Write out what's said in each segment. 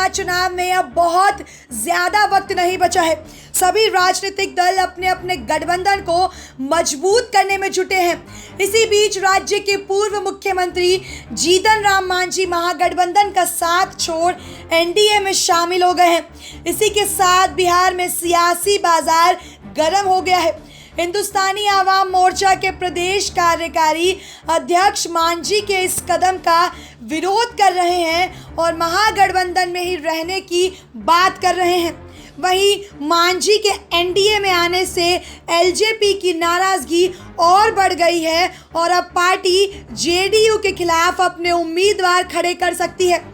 विधानसभा चुनाव में अब बहुत ज्यादा वक्त नहीं बचा है। सभी राजनीतिक दल अपने अपने गठबंधन को मजबूत करने में जुटे हैं। इसी बीच राज्य के पूर्व मुख्यमंत्री जीतन राम मांझी महागठबंधन का साथ छोड़ एनडीए में शामिल हो गए हैं। इसी के साथ बिहार में सियासी बाजार गर्म हो गया है। हिंदुस्तानी आवाम मोर्चा के प्रदेश कार्यकारी अध्यक्ष मांझी के इस कदम का विरोध कर रहे हैं और महागठबंधन में ही रहने की बात कर रहे हैं। वहीं मांझी के एनडीए में आने से एलजेपी की नाराजगी और बढ़ गई है और अब पार्टी जेडीयू के खिलाफ अपने उम्मीदवार खड़े कर सकती है।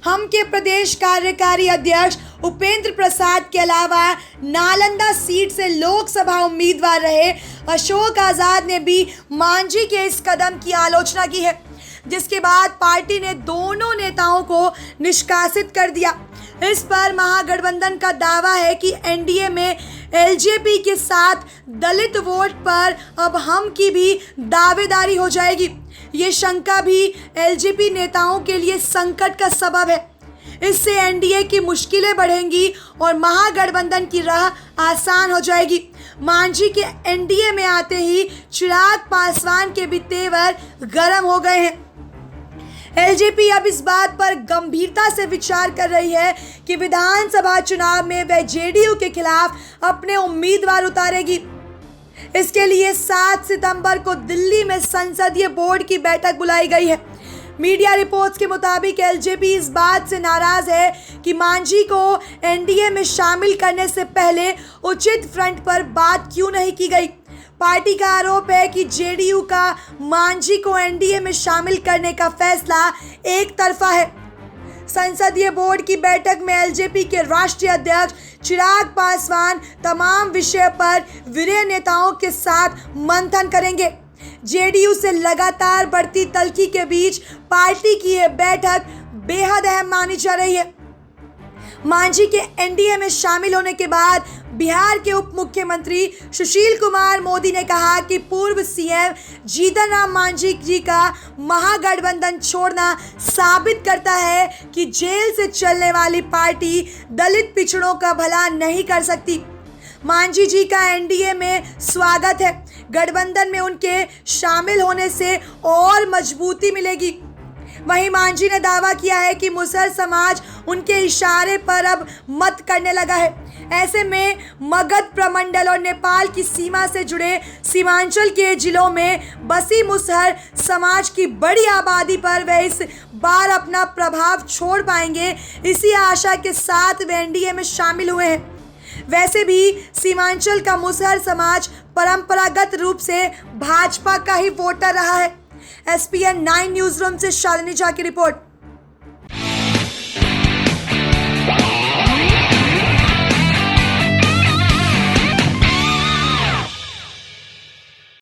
हम के प्रदेश कार्यकारी अध्यक्ष उपेंद्र प्रसाद के अलावा नालंदा सीट से लोकसभा उम्मीदवार रहे अशोक आजाद ने भी मांझी के इस कदम की आलोचना की है, जिसके बाद पार्टी ने दोनों नेताओं को निष्कासित कर दिया। इस पर महागठबंधन का दावा है कि एनडीए में एलजेपी के साथ दलित वोट पर अब हम की भी दावेदारी हो जाएगी। ये शंका भी एलजेपी नेताओं के लिए संकट का सबब है। इससे एनडीए की मुश्किलें बढ़ेंगी और महागठबंधन की राह आसान हो जाएगी। मांझी के एनडीए में आते ही चिराग पासवान के भी तेवर गर्म हो गए हैं। एलजेपी अब इस बात पर गंभीरता से विचार कर रही है कि विधानसभा चुनाव में वह जेडीयू के खिलाफ अपने उम्मीदवार उतारेगी। इसके लिए 7 सितंबर को दिल्ली में संसदीय बोर्ड की बैठक बुलाई गई है। मीडिया रिपोर्ट्स के मुताबिक एलजेपी इस बात से नाराज है कि मांझी को एनडीए में शामिल करने से पहले उचित फ्रंट पर बात क्यों नहीं की गई। पार्टी का आरोप है कि जेडीयू का मांझी को एनडीए में शामिल करने का फैसला एक तरफा है। संसदीय बोर्ड की बैठक में एलजेपी के राष्ट्रीय अध्यक्ष चिराग पासवान तमाम विषय पर वरीय नेताओं के साथ मंथन करेंगे। जेडीयू से लगातार बढ़ती तल्खी के बीच पार्टी की यह बैठक बेहद अहम मानी जा रही है। मांझी के एनडीए में शामिल होने के बाद बिहार के उप मुख्यमंत्री सुशील कुमार मोदी ने कहा कि पूर्व सीएम जीतन राम मांझी जी का महागठबंधन छोड़ना साबित करता है कि जेल से चलने वाली पार्टी दलित पिछड़ों का भला नहीं कर सकती। मांझी जी का एनडीए में स्वागत है। गठबंधन में उनके शामिल होने से और मजबूती मिलेगी। वहीं मांझी ने दावा किया है कि मुसहर समाज उनके इशारे पर अब मत करने लगा है। ऐसे में मगध प्रमंडल और नेपाल की सीमा से जुड़े सीमांचल के जिलों में बसी मुसहर समाज की बड़ी आबादी पर वे इस बार अपना प्रभाव छोड़ पाएंगे। इसी आशा के साथ वे एनडीए में शामिल हुए हैं। वैसे भी सीमांचल का मुसहर समाज परंपरागत रूप से भाजपा का ही वोटर रहा है। एसपीएन 9 न्यूज रूम से शालिनी झा की रिपोर्ट।